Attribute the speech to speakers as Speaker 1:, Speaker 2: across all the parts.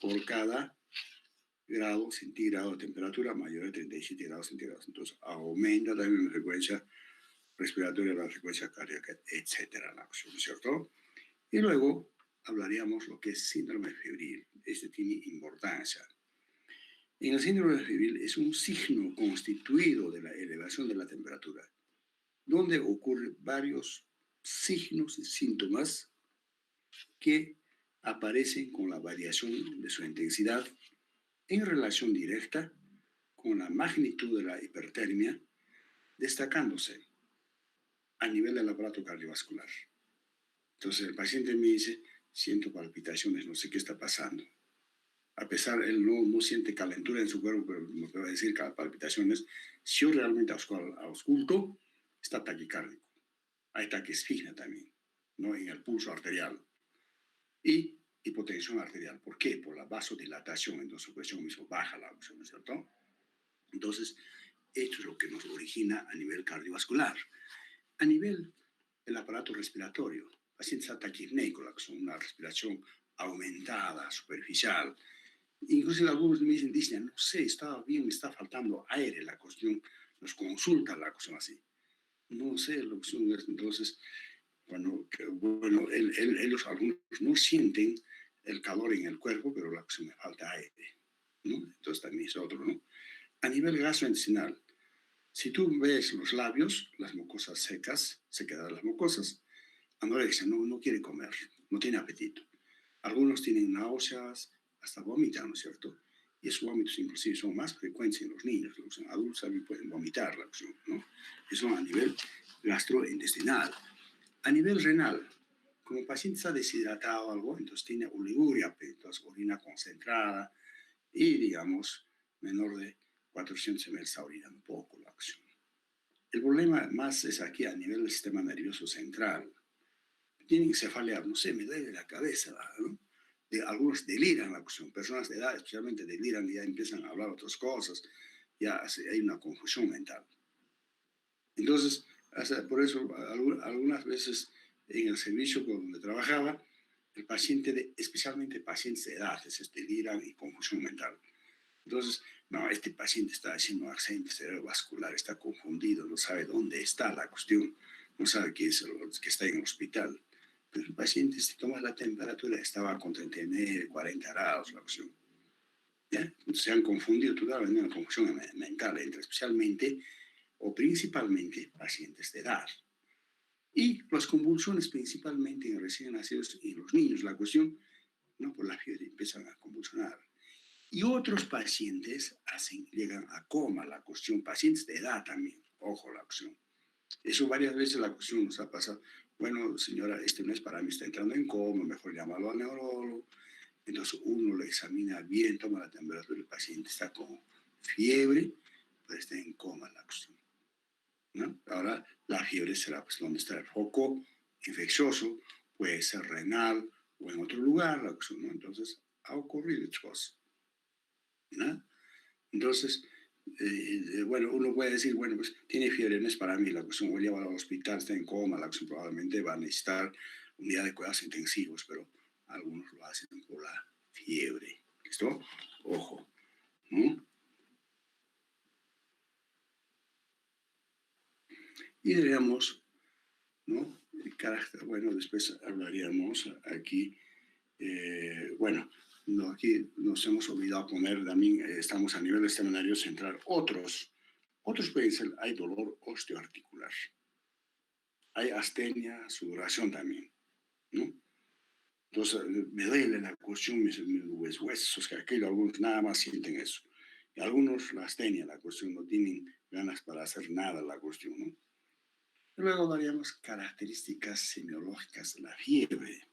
Speaker 1: por cada grado centígrado de temperatura mayor de 37 grados centígrados. Entonces, aumenta también la frecuencia respiratoria, la frecuencia cardíaca, etcétera, ¿no es cierto? Y luego hablaríamos lo que es síndrome febril. Este tiene importancia. En el síndrome febril es un signo constituido de la elevación de la temperatura, donde ocurren varios signos y síntomas que aparecen con la variación de su intensidad en relación directa con la magnitud de la hipertermia, destacándose a nivel del aparato cardiovascular. Entonces el paciente me dice, siento palpitaciones, no sé qué está pasando. A pesar, él no siente calentura en su cuerpo, pero me puede decir que las palpitaciones, si yo realmente ausculto, está taquicárdico. Hay taquisfignia también, ¿no? En el pulso arterial. Y hipotensión arterial. ¿Por qué? Por la vasodilatación, entonces su presión mismo baja la presión, ¿no es cierto? Entonces, esto es lo que nos origina a nivel cardiovascular. A nivel del aparato respiratorio, el paciente está taquipneico, una respiración aumentada, superficial. Inclusive algunos me dicen, no sé, estaba bien, me está faltando aire, la cuestión, nos consulta la cuestión así. No sé, la cuestión es, entonces, bueno, ellos algunos no sienten el calor en el cuerpo, pero la cuestión me falta aire, ¿no? Entonces también es otro, ¿no? A nivel gastrointestinal, si tú ves los labios, las mucosas secas, sequedad de las mucosas, anorexia, no quiere comer, no tiene apetito. Algunos tienen náuseas, hasta vomitan, ¿no es cierto? Y esos vómitos inclusive son más frecuentes en los niños. Los adultos también pueden vomitar, ¿no? Eso a nivel gastrointestinal. A nivel renal, como el paciente está deshidratado o algo, entonces tiene oliguria, entonces orina concentrada y, digamos, menor de 400 ml está orinando poco la acción. El problema más es aquí a nivel del sistema nervioso central. Tienen cefalea, no sé, me duele la cabeza, ¿no? Algunos deliran la cuestión, personas de edad especialmente deliran y ya empiezan a hablar otras cosas, ya hay una confusión mental. Entonces, por eso algunas veces en el servicio donde trabajaba, el paciente, especialmente pacientes de edad, deliran y confusión mental. Entonces, no, este paciente está haciendo accidente cerebrovascular, está confundido, no sabe dónde está la cuestión, no sabe que está en el hospital. Pero el paciente, si toma la temperatura, estaba con 39, 40 grados la cuestión. ¿Ya? Entonces se han confundido totalmente, una confusión mental entre especialmente o principalmente pacientes de edad. Y las convulsiones principalmente en recién nacidos y en los niños, la cuestión, no por la fiebre, empiezan a convulsionar. Y otros pacientes llegan a coma, la cuestión, pacientes de edad también, ojo la cuestión. Eso varias veces la cuestión nos ha pasado. Bueno, señora, este no es para mí, está entrando en coma, mejor llámalo al neurólogo. Entonces uno lo examina bien, toma la temperatura, el paciente está con fiebre, pero está en coma la cuestión, ¿no? Ahora, la fiebre será pues donde está el foco infeccioso, puede ser renal o en otro lugar, la cuestión, ¿no? Entonces, ha ocurrido estas cosas, ¿no? Entonces, bueno, uno puede decir, bueno, pues tiene fiebre, no es para mí la cuestión, voy a llevarlo al hospital, está en coma, la cuestión probablemente va a necesitar unidad de cuidados intensivos, pero algunos lo hacen por la fiebre. ¿Listo? Ojo, ¿no? Y diríamos, ¿no? El carácter, bueno, después hablaríamos aquí, bueno, no, aquí nos hemos olvidado poner también, estamos a nivel del sistema nervioso central, otros pueden ser, hay dolor osteoarticular, hay astenia, sudoración también, ¿no? Entonces, me duele la cuestión, mis huesos, que aquello, algunos nada más sienten eso. Y algunos la astenia, la cuestión, no tienen ganas para hacer nada la cuestión, ¿no? Y luego daríamos características semiológicas de la fiebre,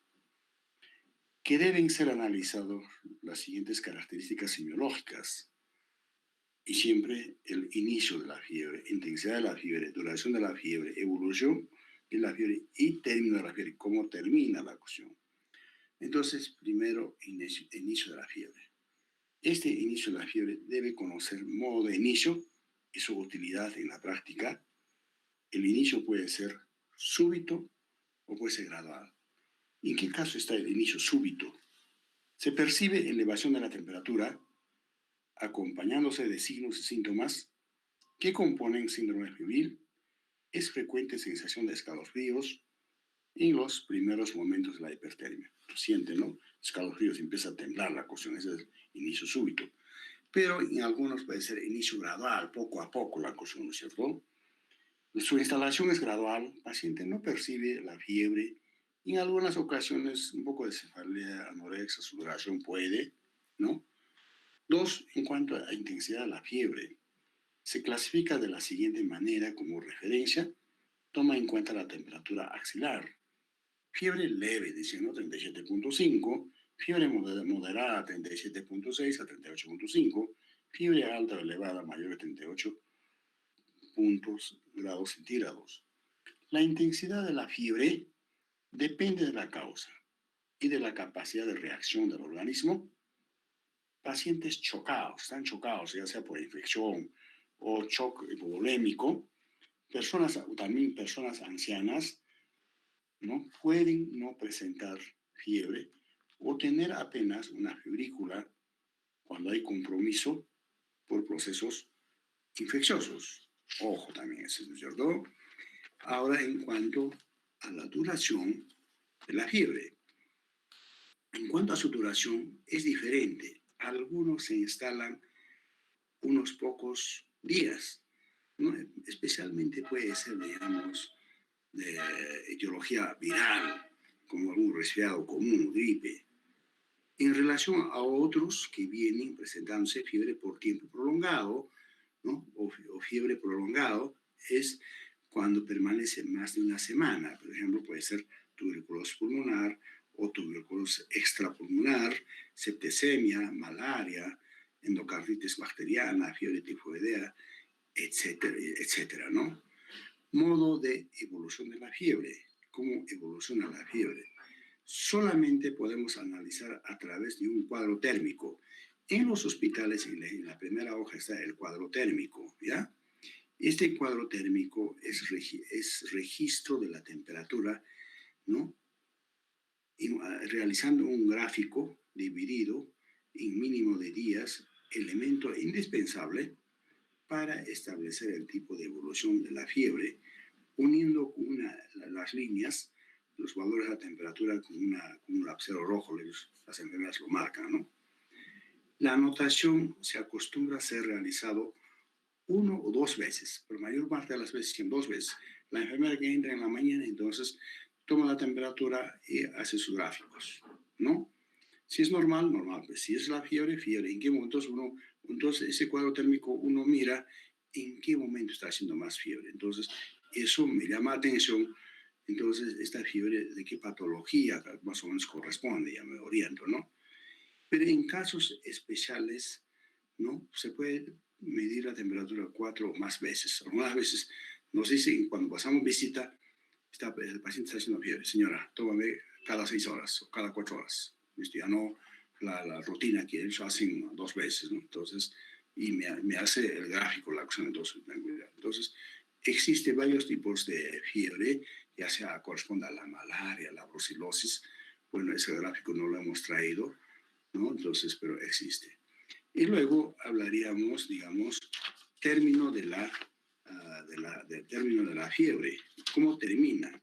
Speaker 1: que deben ser analizadas las siguientes características semiológicas. Y siempre el inicio de la fiebre, intensidad de la fiebre, duración de la fiebre, evolución de la fiebre y término de la fiebre, cómo termina la cuestión. Entonces, primero, inicio de la fiebre. Este inicio de la fiebre debe conocer modo de inicio y su utilidad en la práctica. El inicio puede ser súbito o puede ser gradual. ¿En qué caso está el inicio súbito? Se percibe elevación de la temperatura acompañándose de signos y síntomas que componen síndrome febril. Es frecuente sensación de escalofríos en los primeros momentos de la hipertermia. Tú sientes, ¿no? Escalofríos, empieza a temblar la cuestión, ese es el inicio súbito. Pero en algunos puede ser inicio gradual, poco a poco la cuestión, ¿no es cierto? Su instalación es gradual, el paciente no percibe la fiebre, en algunas ocasiones un poco de cefalea, anorexia, sudoración puede, ¿no? Dos, en cuanto a la intensidad de la fiebre, se clasifica de la siguiente manera como referencia, toma en cuenta la temperatura axilar. Fiebre leve, diciendo 37.5, fiebre moderada 37.6 a 38.5, fiebre alta o elevada mayor de 38 grados centígrados. La intensidad de la fiebre depende de la causa y de la capacidad de reacción del organismo. Pacientes chocados, están chocados, ya sea por infección o shock hipovolémico, también personas ancianas, ¿no? Pueden no presentar fiebre o tener apenas una febrícula cuando hay compromiso por procesos infecciosos. Ojo también, eso es cierto. Ahora, en cuanto a la duración de la fiebre. En cuanto a su duración, es diferente. Algunos se instalan unos pocos días, ¿no? Especialmente puede ser, digamos, de etiología viral, como algún resfriado común, gripe, en relación a otros que vienen presentándose fiebre por tiempo prolongado, ¿no? O fiebre prolongado es cuando permanece más de una semana. Por ejemplo, puede ser tuberculosis pulmonar o tuberculosis extrapulmonar, septicemia, malaria, endocarditis bacteriana, fiebre tifoidea, etcétera, etcétera, ¿no? Modo de evolución de la fiebre. ¿Cómo evoluciona la fiebre? Solamente podemos analizar a través de un cuadro térmico. En los hospitales, en la primera hoja está el cuadro térmico, ¿ya? Este cuadro térmico es registro de la temperatura, ¿no? Y, realizando un gráfico dividido en mínimo de días, elemento indispensable para establecer el tipo de evolución de la fiebre, uniendo las líneas, los valores de la temperatura con un lapicero rojo, las enfermeras lo marcan, ¿no? La anotación se acostumbra a ser realizado uno o dos veces, por mayor parte de las veces, en dos veces. La enfermera que entra en la mañana, entonces toma la temperatura y hace sus gráficos, ¿no? Si es normal, normal. Pues si es la fiebre, fiebre. ¿En qué momento entonces ese cuadro térmico uno mira en qué momento está haciendo más fiebre? Entonces, eso me llama la atención. Entonces, esta fiebre, ¿de qué patología más o menos corresponde? Ya me oriento, ¿no? Pero en casos especiales, ¿no? Se puede medir la temperatura cuatro o más veces. Algunas veces nos dicen, cuando pasamos visita, el paciente está haciendo fiebre. Señora, tómame cada 6 horas o cada 4 horas. ¿Listo? Ya no la rutina que ellos hacen dos veces, ¿no? Entonces, y me hace el gráfico la acción. Entonces, existen varios tipos de fiebre, ya sea corresponde a la malaria, la brucelosis. Bueno, ese gráfico no lo hemos traído, ¿no? Entonces, pero existe. Y luego hablaríamos, digamos, término término de la fiebre. ¿Cómo termina?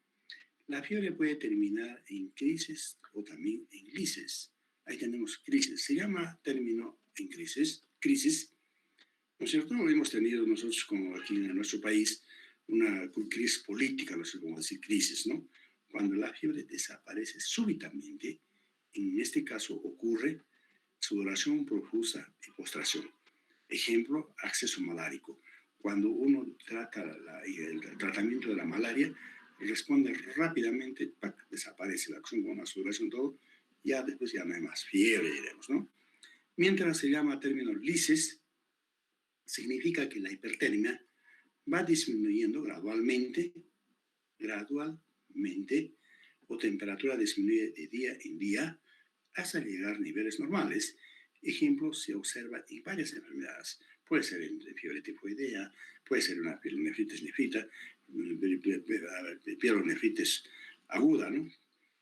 Speaker 1: La fiebre puede terminar en crisis o también en lisis. Ahí tenemos crisis. Se llama término en crisis, ¿no es cierto? Hemos tenido nosotros, como aquí en nuestro país, una crisis política, no sé cómo decir crisis, ¿no? Cuando la fiebre desaparece súbitamente, en este caso ocurre sudoración profusa y postración. Ejemplo, acceso malárico. Cuando uno trata el tratamiento de la malaria, responde rápidamente, ¡pac!, desaparece la acción con una sudoración, todo, ya después ya no hay más fiebre, diremos, ¿no? Mientras se llama término lisis, significa que la hipertermia va disminuyendo gradualmente, o temperatura disminuye de día en día hasta llegar a niveles normales. Ejemplo, se observa en varias enfermedades. Puede ser en fiebre tifoidea, puede ser una pielonefritis nefrita, pielonefritis aguda, ¿no?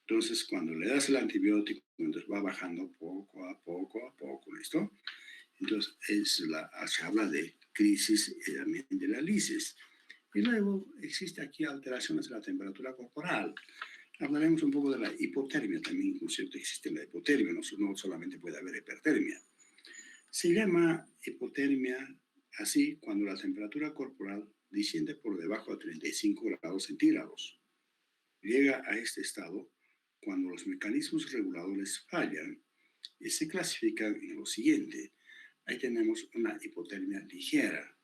Speaker 1: Entonces, cuando le das el antibiótico, Entonces va bajando poco a poco, ¿listo? Entonces se habla de crisis también de la lisis. Y luego existe aquí alteraciones de la temperatura corporal. Hablaremos un poco de la hipotermia también, ¿no es cierto? Existe la hipotermia, no solamente puede haber hipertermia. Se llama hipotermia así cuando la temperatura corporal desciende por debajo de 35 grados centígrados. Llega a este estado cuando los mecanismos reguladores fallan y se clasifican en lo siguiente. Ahí tenemos una hipotermia ligera,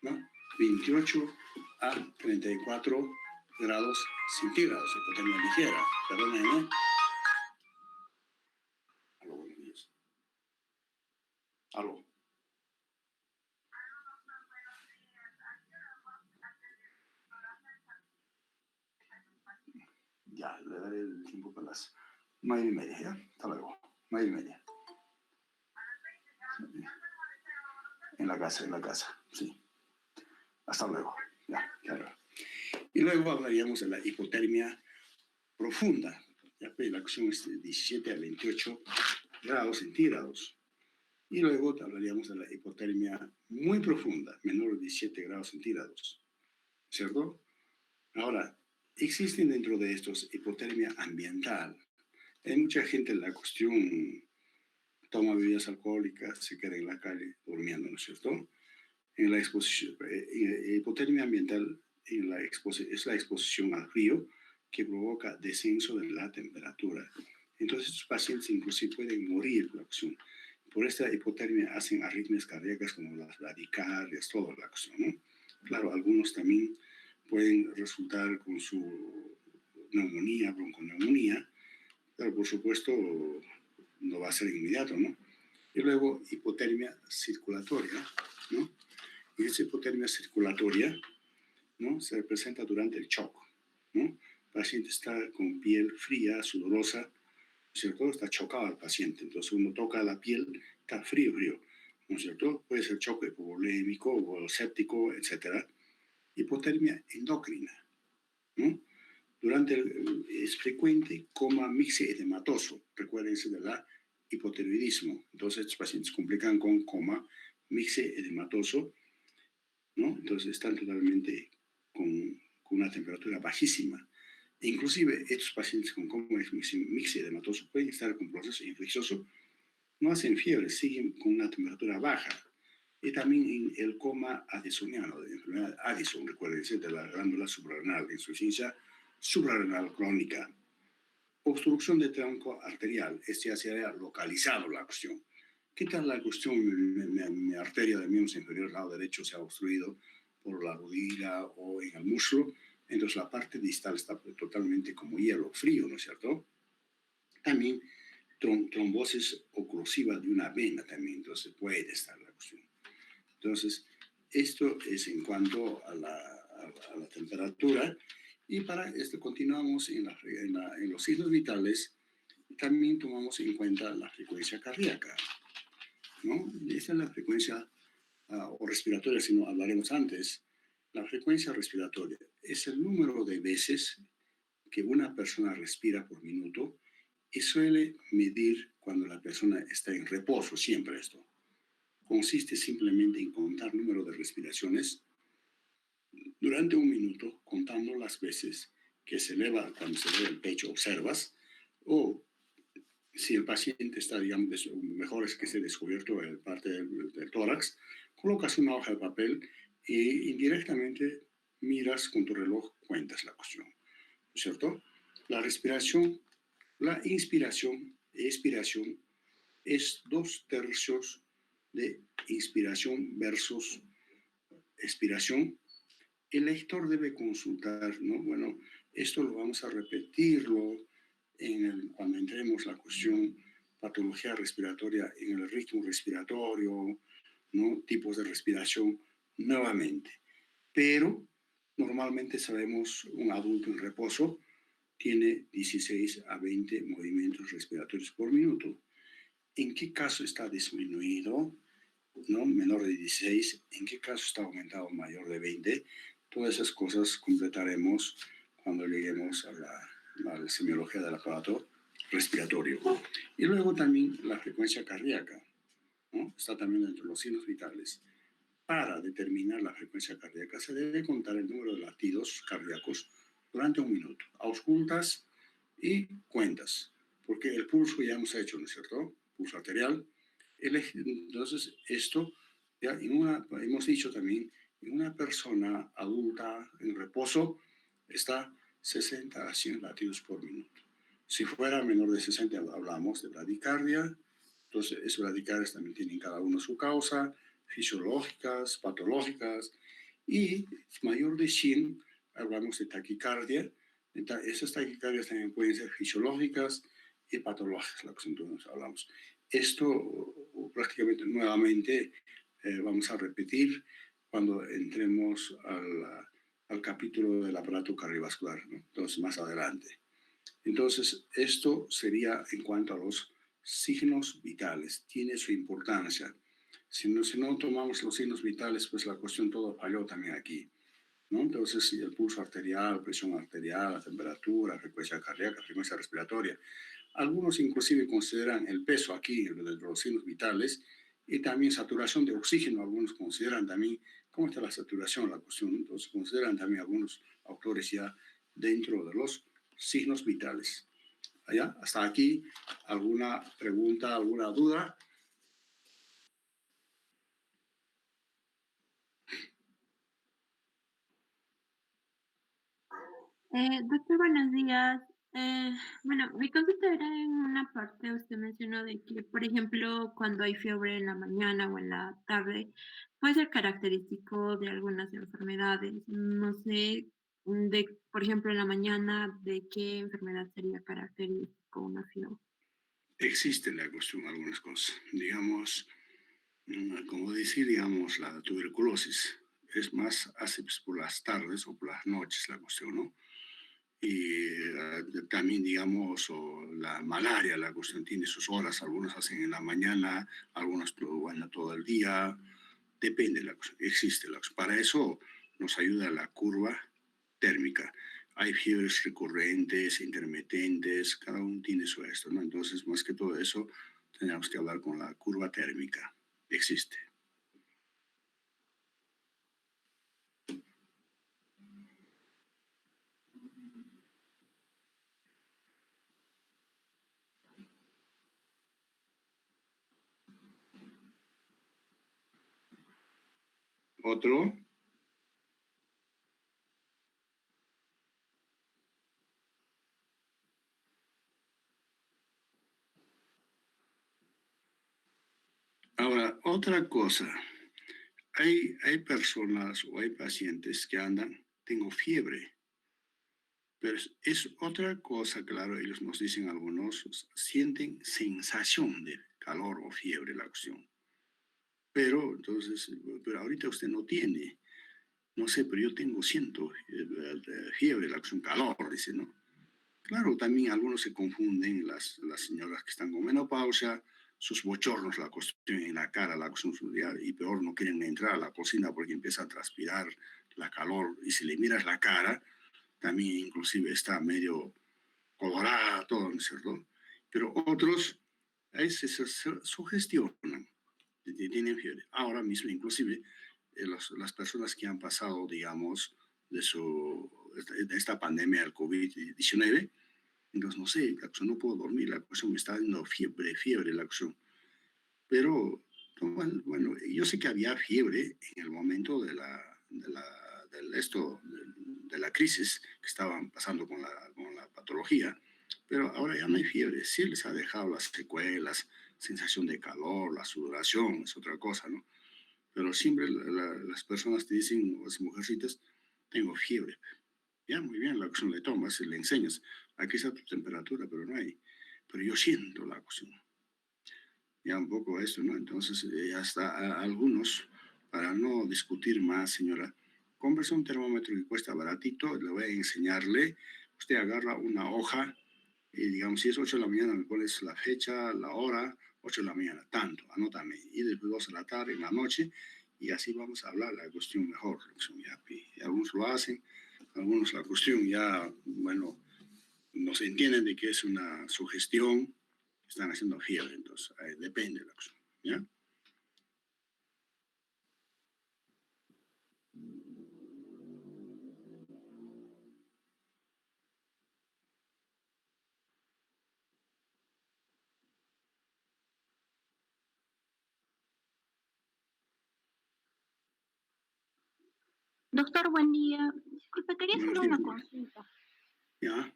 Speaker 1: ¿no? 28 a 34 grados centígrados, hipotermia ligera. Perdónenme. Aló, buenos días. Aló. Ya, le daré el tiempo para las 9:30, ¿ya? Hasta luego. 9:30. En la casa, sí. Hasta luego. Ya, claro. Y luego hablaríamos de la hipotermia profunda. Ya, la acción es de 17 a 28 grados centígrados. Y luego hablaríamos de la hipotermia muy profunda, menor de 17 grados centígrados. ¿Cierto? Ahora, existen dentro de estos hipotermia ambiental. Hay mucha gente en la cuestión toma bebidas alcohólicas, se queda en la calle durmiendo, ¿no es cierto? En la exposición, hipotermia ambiental es la exposición al frío que provoca descenso de la temperatura. Entonces, estos pacientes inclusive pueden morir por la acción. Por esta hipotermia hacen arritmias cardíacas como las bradicardias, toda la acción, ¿no? Claro, algunos también pueden resultar con su neumonía, bronconeumonía, pero por supuesto no va a ser inmediato, ¿no? Y luego hipotermia circulatoria, ¿no? Y esa hipotermia circulatoria, ¿no? Se presenta durante el shock, ¿no? El paciente está con piel fría, sudorosa, ¿cierto? Está chocado el paciente, entonces uno toca la piel, está frío, ¿no es cierto? Puede ser choque hipovolémico o séptico, etc. Hipotermia endocrina, ¿no? Es frecuente coma mixedematoso, recuérdense de la hipotiroidismo. Entonces, estos pacientes complican con coma mixedematoso, ¿no? Entonces, están totalmente con una temperatura bajísima. E inclusive, estos pacientes con coma mixedematoso pueden estar con proceso infeccioso, no hacen fiebre, siguen con una temperatura baja. Y también en el coma addisoniano, de enfermedad Addison, recuérdense, de la glándula suprarrenal, insuficiencia suprarrenal crónica. Obstrucción de tronco arterial, ya se haya localizado la cuestión. ¿Qué tal la cuestión? Mi arteria del miembro inferior, lado derecho, se ha obstruido por la rodilla o en el muslo, entonces la parte distal está totalmente como hielo frío, ¿no es cierto? También trombosis oclusiva de una vena también, entonces puede estar la cuestión. Entonces, esto es en cuanto a la temperatura. Y para esto continuamos en los signos vitales. También tomamos en cuenta la frecuencia cardíaca, ¿no? Esta es la frecuencia o respiratoria, si no hablaremos antes. La frecuencia respiratoria es el número de veces que una persona respira por minuto y suele medir cuando la persona está en reposo, siempre esto. Consiste simplemente en contar número de respiraciones durante un minuto, contando las veces que se eleva, cuando se eleva el pecho, observas, o si el paciente está, digamos, mejor es que esté descubierto el parte del tórax, colocas una hoja de papel e indirectamente miras con tu reloj, cuentas la cuestión, ¿no es cierto? La respiración, la inspiración e expiración es 2/3 de inspiración versus expiración. El lector debe consultar, ¿no? Bueno, esto lo vamos a repetirlo cuando entremos la cuestión patología respiratoria en el ritmo respiratorio, ¿no? Tipos de respiración nuevamente. Pero normalmente sabemos un adulto en reposo tiene 16 a 20 movimientos respiratorios por minuto. ¿En qué caso está disminuido? ¿No? Menor de 16, ¿en qué caso está aumentado mayor de 20? Todas esas cosas completaremos cuando lleguemos a la semiología del aparato respiratorio. Y luego también la frecuencia cardíaca, ¿no? Está también entre los signos vitales. Para determinar la frecuencia cardíaca se debe contar el número de latidos cardíacos durante un minuto. Auscultas y cuentas, porque el pulso ya hemos hecho, ¿no es cierto? Pulso arterial. Entonces, esto ya hemos dicho también, en una persona adulta en reposo está 60 a 100 latidos por minuto. Si fuera menor de 60, hablamos de bradicardia. Entonces, esas bradicardias también tienen cada uno su causa, fisiológicas, patológicas, y mayor de 100, hablamos de taquicardia. Esas taquicardias también pueden ser fisiológicas y patológicas, la que entonces hablamos. Esto prácticamente nuevamente vamos a repetir cuando entremos al capítulo del aparato cardiovascular, ¿no? Entonces, más adelante. Entonces, esto sería en cuanto a los signos vitales. Tiene su importancia. Si no tomamos los signos vitales, pues la cuestión todo falló también aquí, ¿no? Entonces, si el pulso arterial, presión arterial, la temperatura, frecuencia cardíaca, frecuencia respiratoria. Algunos inclusive consideran el peso aquí de los signos vitales y también saturación de oxígeno. Algunos consideran también cómo está la saturación, la cuestión. Entonces, consideran también algunos autores ya dentro de los signos vitales. ¿Allá? Hasta aquí, ¿alguna pregunta, alguna duda?
Speaker 2: Doctor, buenos días. Bueno, mi consulta era en una parte, usted mencionó de que, por ejemplo, cuando hay fiebre en la mañana o en la tarde, puede ser característico de algunas enfermedades. No sé, por ejemplo, en la mañana, ¿de qué enfermedad sería característico una fiebre?
Speaker 1: Existe la cuestión, algunas cosas. Digamos, como decir, digamos, la tuberculosis es más hace pues, por las tardes o por las noches la cuestión, ¿no? Y también, digamos, o la malaria, la cuestión tiene sus horas, algunos hacen en la mañana, algunos bueno, todo el día, depende de la cuestión, existe la cuestión. Para eso nos ayuda la curva térmica. Hay fiebres recurrentes, intermitentes, cada uno tiene su esto, ¿no? Entonces, más que todo eso, tenemos que hablar con la curva térmica. Existe. Otro. Ahora, otra cosa. Hay personas o hay pacientes que andan, tengo fiebre, pero es otra cosa, claro, ellos nos dicen algunos, sienten sensación de calor o fiebre la cuestión. Pero entonces, pero ahorita usted no tiene, no sé, pero yo tengo, siento fiebre, la cuestión calor, dice, ¿no? Claro, también algunos se confunden, las señoras que están con menopausia, sus bochornos, la cuestión en la cara, la cuestión y peor, no quieren entrar a la cocina porque empieza a transpirar la calor, y si le miras la cara, también inclusive está medio colorada, todo, ¿no es cierto? Pero otros ahí se sugestionan, tienen fiebre. Ahora mismo, inclusive, las personas que han pasado, digamos, de esta pandemia del COVID-19, entonces, no sé, la acción no puedo dormir, la acción me está dando fiebre, la acción. Pero, bueno, yo sé que había fiebre en el momento de la crisis que estaban pasando con la patología, pero ahora ya no hay fiebre. Sí les ha dejado las secuelas, sensación de calor, la sudoración, es otra cosa, ¿no? Pero siempre las personas te dicen, las mujercitas, tengo fiebre. Ya, muy bien, la ocasión le tomas y le enseñas. Aquí está tu temperatura, pero no hay. Pero yo siento la ocasión. Ya un poco esto, ¿no? Entonces, hasta algunos, para no discutir más, señora, cómprese un termómetro que cuesta baratito, le voy a enseñarle. Usted agarra una hoja y, digamos, si es 8 de la mañana, me pones la fecha, la hora, 8 de la mañana, tanto, anótame. Y después 2 de la tarde, en la noche, y así vamos a hablar la cuestión mejor. La cuestión ya, y algunos lo hacen, algunos la cuestión ya, bueno, nos entienden de que es una sugestión, están haciendo fiebre, entonces depende de la cosa, ¿ya?
Speaker 3: Doctor, buen día. Disculpe, quería
Speaker 1: Buenos
Speaker 3: hacerle una
Speaker 1: días.
Speaker 3: consulta.
Speaker 1: ¿Ya?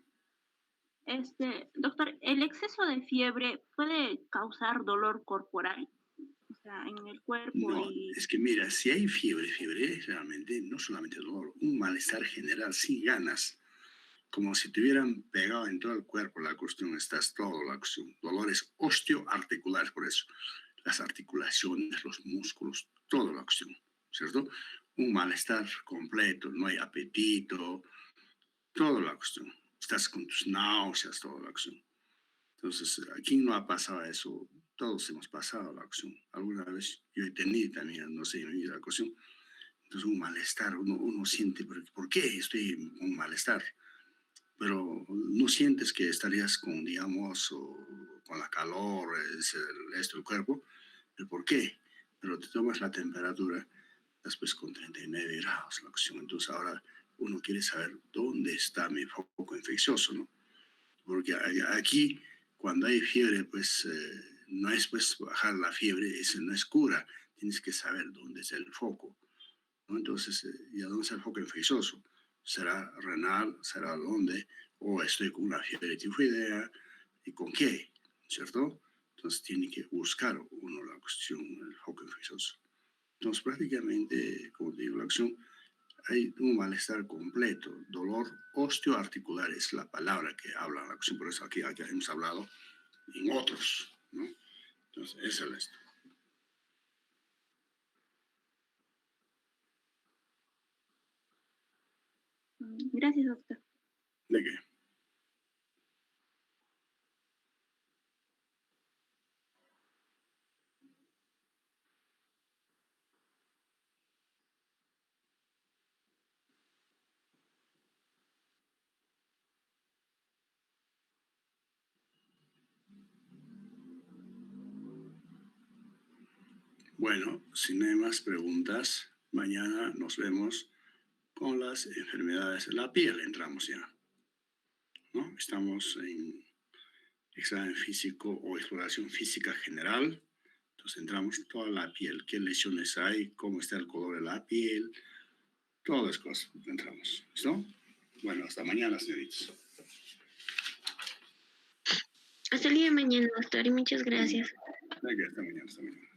Speaker 3: Doctor, ¿el exceso de fiebre puede causar dolor corporal? O sea, en el cuerpo
Speaker 1: No,
Speaker 3: y...
Speaker 1: es que mira, si hay fiebre realmente no solamente dolor, un malestar general, sin ganas, como si te hubieran pegado en todo el cuerpo, la cuestión estás todo, la cuestión, dolores osteoarticulares, por eso, las articulaciones, los músculos, toda la cuestión, ¿cierto? Un malestar completo, no hay apetito, toda la cuestión, estás con tus náuseas, toda la cuestión. Entonces, ¿a quién no ha pasado eso? Todos hemos pasado la cuestión. Alguna vez yo he tenido también, no sé, en mi vida la cuestión. Entonces, un malestar, uno siente, ¿por qué estoy en un malestar? Pero no sientes que estarías con, digamos, o con la calor, esto del cuerpo, el por qué. Pero te tomas la temperatura, después con 39 grados la cuestión. Entonces, ahora uno quiere saber dónde está mi foco infeccioso, ¿no? Porque aquí, cuando hay fiebre, pues no es pues bajar la fiebre, eso no es cura, tienes que saber dónde es el foco, ¿no? Entonces, ¿y a dónde está el foco infeccioso? ¿Será renal? ¿Será dónde? ¿O estoy con una fiebre tifoidea? ¿Y con qué? ¿Cierto? Entonces, tiene que buscar uno la cuestión, el foco infeccioso. Entonces, prácticamente, como te digo, la acción hay un malestar completo, dolor osteoarticular es la palabra que habla la acción, por eso aquí hemos hablado en otros, ¿no? Entonces, esa es la historia.
Speaker 3: Gracias, doctor.
Speaker 1: ¿De qué? Bueno, si no hay más preguntas, mañana nos vemos con las enfermedades de la piel. Entramos ya, ¿no? Estamos en examen físico o exploración física general. Entonces entramos toda la piel, qué lesiones hay, cómo está el color de la piel, todas las cosas. Entramos, ¿listo? Bueno, hasta mañana, señoritos.
Speaker 4: Hasta el día de mañana, doctor, y muchas gracias.
Speaker 1: Hasta mañana, hasta mañana.